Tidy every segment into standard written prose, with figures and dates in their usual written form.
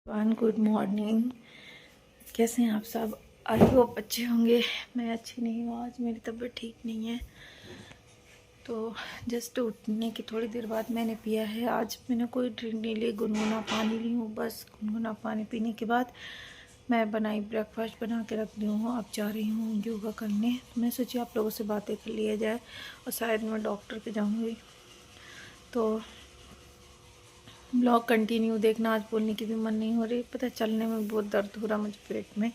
One good morning. कैसे हैं आप सब? आई होप अच्छे होंगे। मैं अच्छी नहीं हूँ, आज मेरी तबीयत ठीक नहीं है। तो जस्ट उठने की थोड़ी देर बाद मैंने पिया है। आज मैंने कोई ड्रिंक नहीं ली, गुनगुना पानी ली हूँ। बस गुनगुना पानी पीने के बाद मैं बनाई ब्रेकफास्ट बना के रख दी हूँ। अब जा रही हूँ योगा करने। मैं सोची आप लोगों से बातें कर लिया जाए, और शायद मैं डॉक्टर के जाऊँगी। तो ब्लॉग कंटिन्यू देखना। आज बोलने की भी मन नहीं हो रही, पता है चलने में बहुत दर्द हो रहा मुझे पेट में।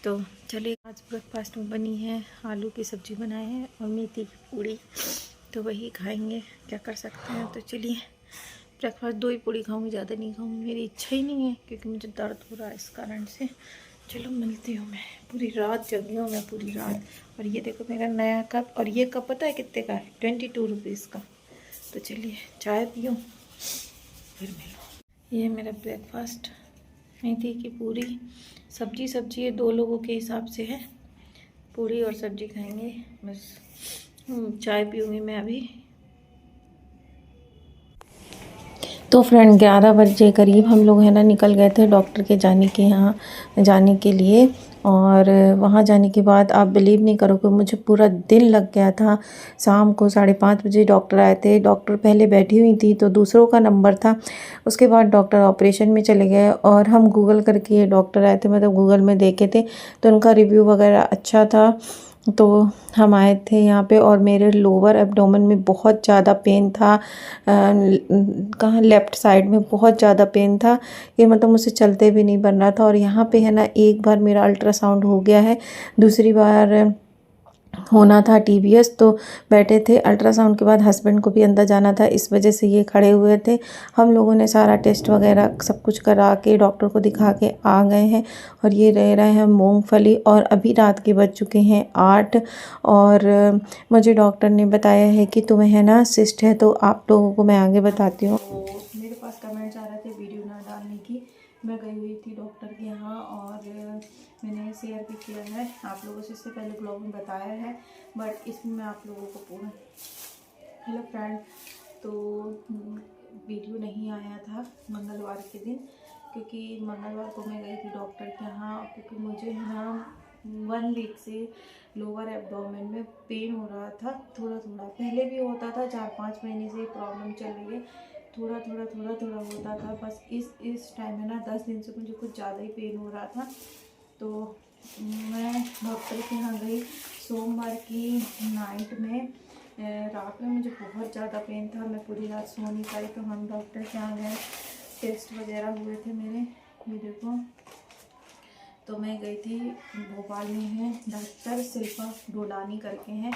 तो चलिए, आज ब्रेकफास्ट में बनी है आलू की सब्ज़ी बनाए हैं और मेथी की पूड़ी, तो वही खाएंगे, क्या कर सकते हैं। तो चलिए, ब्रेकफास्ट 2 ही पूड़ी खाऊंगी, ज़्यादा नहीं खाऊंगी। मेरी इच्छा ही नहीं है क्योंकि मुझे दर्द हो रहा है, इस कारण से। चलो मिलती हूँ मैं। पूरी रात जगी हूँ मैं, पूरी रात। और ये देखो मेरा नया कप, और ये कप पता है कितने का है? 22 रुपीज़ का। तो चलिए चाय पीऊँ फिर मिलो। ये मेरा ब्रेकफास्ट, मेथी की पूरी, सब्जी है, 2 लोगों के हिसाब से है। पूरी और सब्जी खाएंगे बस। चाय पीऊँगी मैं अभी। तो फ्रेंड 11 बजे करीब हम लोग है ना निकल गए थे डॉक्टर के जाने के लिए। और वहाँ जाने के बाद आप बिलीव नहीं करोगे, मुझे पूरा दिन लग गया था। शाम को 5:30 बजे डॉक्टर आए थे। डॉक्टर पहले बैठी हुई थी तो दूसरों का नंबर था। उसके बाद डॉक्टर ऑपरेशन में चले गए और हम गूगल करके ये डॉक्टर आए थे, मतलब गूगल में देखे थे, तो उनका रिव्यू वगैरह अच्छा था। तो हम आए थे यहाँ पे, और मेरे लोअर एब्डोमेन में बहुत ज़्यादा पेन था। कहाँ, लेफ़्ट साइड में बहुत ज़्यादा पेन था कि मतलब मुझसे चलते भी नहीं बन रहा था। और यहाँ पे है ना, एक बार मेरा अल्ट्रासाउंड हो गया है, दूसरी बार होना था TBS। तो बैठे थे। अल्ट्रासाउंड के बाद हस्बैंड को भी अंदर जाना था, इस वजह से ये खड़े हुए थे। हम लोगों ने सारा टेस्ट वगैरह सब कुछ करा के डॉक्टर को दिखा के आ गए हैं। और ये रह रहे हैं मूंगफली। और अभी रात के बज चुके हैं 8। और मुझे डॉक्टर ने बताया है कि तुम्हें है ना सिस्ट है। तो आप लोगों को मैं आगे बताती हूँ। तो मेरे पास कमेंट्स आ रहे थे वीडियो ना डालने की। मैं गई हुई थी डॉक्टर के यहाँ, और मैंने शेयर भी किया है आप लोगों से, इससे पहले ब्लॉग में बताया है, बट इसमें मैं आप लोगों को पूरा। हेलो फ्रेंड, तो वीडियो नहीं आया था मंगलवार के दिन, क्योंकि मंगलवार को मैं गई थी डॉक्टर के यहाँ, क्योंकि मुझे है ना 1 वीक से लोअर एब्डोमेन में पेन हो रहा था। थोड़ा थोड़ा पहले भी होता था, 4-5 महीने से प्रॉब्लम चल रही है। थोड़ा थोड़ा होता था। बस इस टाइम है ना 10 दिन से मुझे कुछ ज़्यादा ही पेन हो रहा था। तो मैं डॉक्टर के यहाँ गई सोमवार की नाइट में। रात में मुझे बहुत ज़्यादा पेन था, मैं पूरी रात सो नहीं पाई। तो हम डॉक्टर के यहाँ गए, टेस्ट वगैरह हुए थे मेरे, ये देखो। तो मैं गई थी, भोपाल में है डॉक्टर शिल्पा डोडानी करके हैं।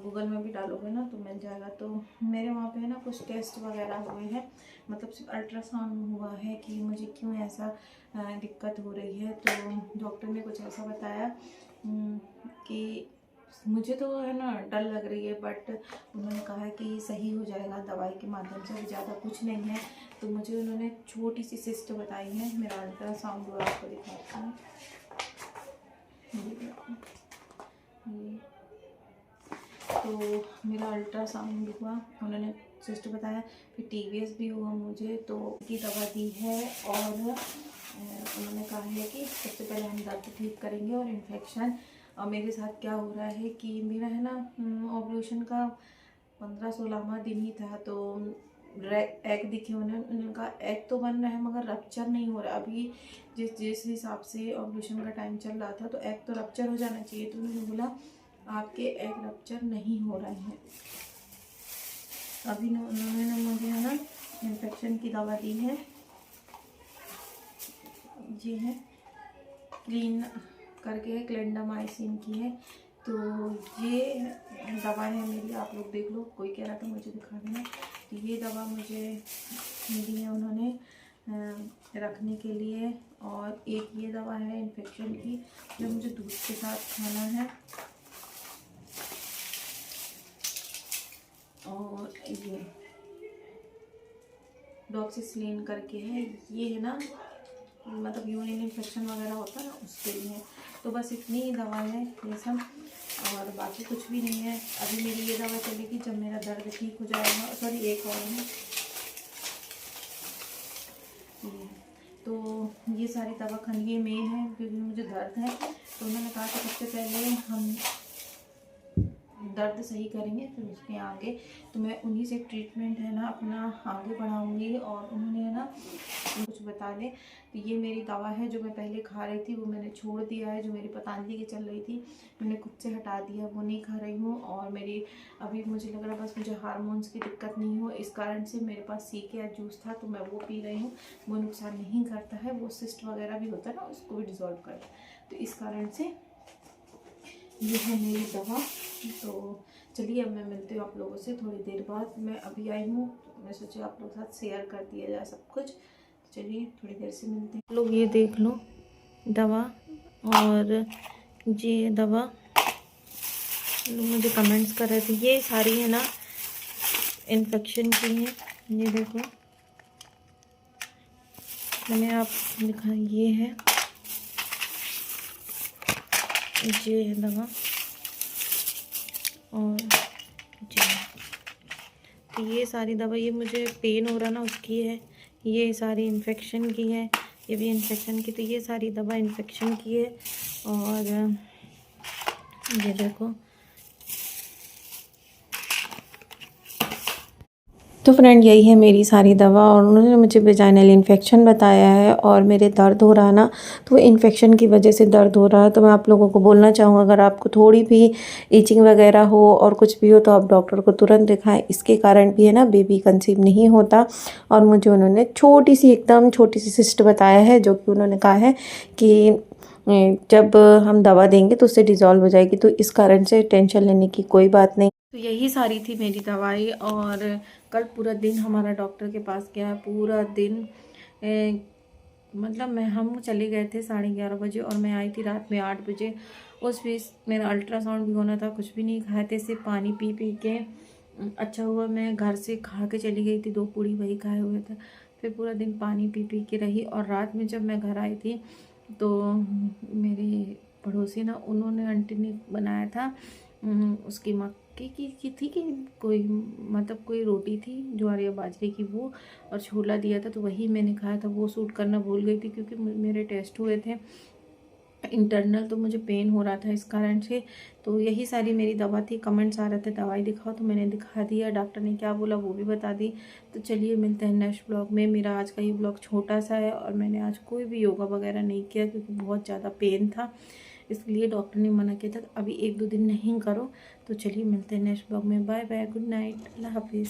गूगल में भी डालोगे ना तो मिल जाएगा। तो मेरे वहाँ पे है ना कुछ टेस्ट वगैरह हुए हैं, मतलब सिर्फ अल्ट्रासाउंड हुआ है कि मुझे क्यों ऐसा दिक्कत हो रही है। तो डॉक्टर ने कुछ ऐसा बताया कि मुझे तो है ना डर लग रही है, बट उन्होंने कहा है कि सही हो जाएगा दवाई के माध्यम से, ज़्यादा कुछ नहीं है। तो मुझे उन्होंने छोटी सी सिस्ट बताई है। मेरा अल्ट्रासाउंड हुआ, आपको दिखाती हूँ। तो मेरा अल्ट्रासाउंड हुआ, उन्होंने सिस्ट बताया, फिर TBS भी हुआ मुझे, तो की दवा दी है। और उन्होंने कहा है कि सबसे पहले हम दर्द ठीक करेंगे और इन्फेक्शन। और मेरे साथ क्या हो रहा है कि मेरा है ना ऑपरेशन का 15-16वां दिन ही था। तो एग दिखे, उन्होंने कहा एग तो बन रहा है मगर रप्चर नहीं हो रहा। अभी जिस हिसाब से ऑपरेशन का टाइम चल रहा था तो एग तो रप्चर हो जाना चाहिए। तो उन्होंने बोला आपके एग रप्चर नहीं हो रहे हैं। अभी उन्होंने मुझे है ना इन्फेक्शन की दवा दी है, ये है क्लीन करके है, क्लेंडामाइसिन की है। तो ये दवा है मेरी, आप लोग देख लो। कोई कह रहा था मुझे दिखा देना। तो ये दवा मुझे दी है उन्होंने रखने के लिए। और एक ये दवा है इन्फेक्शन की, जो मुझे दूध के साथ खाना है। और ये डॉक्सीसिलीन करके है, ये है ना मतलब यूरिन इन्फेक्शन वगैरह होता है ना, उसके लिए। तो बस इतनी ही दवा है ये सब, और बाकी कुछ भी नहीं है। अभी मेरी ये दवा चलेगी जब मेरा दर्द ठीक हो जाएगा। सॉरी, एक और है ये। तो ये सारी दवा खानी ये मेन है क्योंकि मुझे दर्द है। तो उन्होंने कहा कि सबसे पहले हम दर्द सही करेंगे फिर उसके आगे, तो मैं उन्हीं से ट्रीटमेंट है ना अपना आगे बढ़ाऊंगी। और उन्होंने है ना कुछ बता दें तो ये मेरी दवा है जो मैं पहले खा रही थी वो मैंने छोड़ दिया है। जो मेरी पतंजलि की चल रही थी मैंने खुद से हटा दिया, वो नहीं खा रही हूँ। और मेरी अभी मुझे लग रहा बस मुझे हार्मोन्स की दिक्कत नहीं हो, इस कारण से मेरे पास सीके या जूस था तो मैं वो पी रही हूँ। वो नुकसान नहीं करता है, वो सिस्ट वगैरह भी होता है ना उसको भी डिजॉल्व करता है। तो इस कारण से ये है मेरी दवा। तो चलिए अब मैं मिलती हूँ आप लोगों से थोड़ी देर बाद। मैं अभी आई हूँ तो मैं सोचा आप लोगों के साथ शेयर कर दिया जाए सब कुछ। तो चलिए थोड़ी देर से मिलते हैं। लोग ये देख लो दवा, और ये दवा लोग मुझे कमेंट्स कर रहे थे, ये सारी है ना इन्फेक्शन की है। ये देखो मैंने आप लिखा ये है दवा, और जी तो ये सारी दवा, ये मुझे पेन हो रहा ना उसकी है, ये सारी इन्फेक्शन की है, ये भी इन्फेक्शन की। तो ये सारी दवा इन्फेक्शन की है। और ये देखो तो फ्रेंड यही है मेरी सारी दवा। और उन्होंने मुझे वेजाइनल इन्फेक्शन बताया है और मेरे दर्द हो रहा ना तो वो इन्फेक्शन की वजह से दर्द हो रहा है। तो मैं आप लोगों को बोलना चाहूँगा अगर आपको थोड़ी भी ईचिंग वगैरह हो और कुछ भी हो तो आप डॉक्टर को तुरंत दिखाएं। इसके कारण भी है ना बेबी कंसीव नहीं होता। और मुझे उन्होंने छोटी सी एकदम छोटी सी सिस्ट बताया है जो कि उन्होंने कहा है कि जब हम दवा देंगे तो उससे डिज़ोल्व हो जाएगी। तो इस कारण से टेंशन लेने की कोई बात नहीं। तो यही सारी थी मेरी दवाई। और कल पूरा दिन हमारा डॉक्टर के पास गया, पूरा दिन मतलब हम चले गए थे 11:30 बजे और मैं आई थी रात में 8 बजे। उस बीच मेरा अल्ट्रासाउंड भी होना था, कुछ भी नहीं खाए थे, सिर्फ पानी पी पी के। अच्छा हुआ मैं घर से खा के चली गई थी, 2 पूड़ी वही खाए हुए थे। फिर पूरा दिन पानी पी पी के रही। और रात में जब मैं घर आई थी तो मेरी पड़ोसी ना उन्होंने आंटी ने बनाया था उसकी मक्के की थी कि कोई मतलब कोई रोटी थी ज्वार या बाजरे की, वो और छोला दिया था तो वही मैंने खाया था। वो सूट करना भूल गई थी क्योंकि मेरे टेस्ट हुए थे इंटरनल, तो मुझे पेन हो रहा था इस कारण से। तो यही सारी मेरी दवा थी। कमेंट्स आ रहे थे दवाई दिखाओ तो मैंने दिखा दिया, डॉक्टर ने क्या बोला वो भी बता दी। तो चलिए मिलते हैं नेक्स्ट ब्लॉग में। मेरा आज का ये ब्लॉग छोटा सा है और मैंने आज कोई भी योगा वगैरह नहीं किया क्योंकि बहुत ज़्यादा पेन था, इसलिए डॉक्टर ने मना किया था अभी 1-2 दिन नहीं करो। तो चलिए मिलते हैं नेक्स्ट ब्लॉग में। बाय बाय, गुड नाइट, अल्लाह हाफिज़।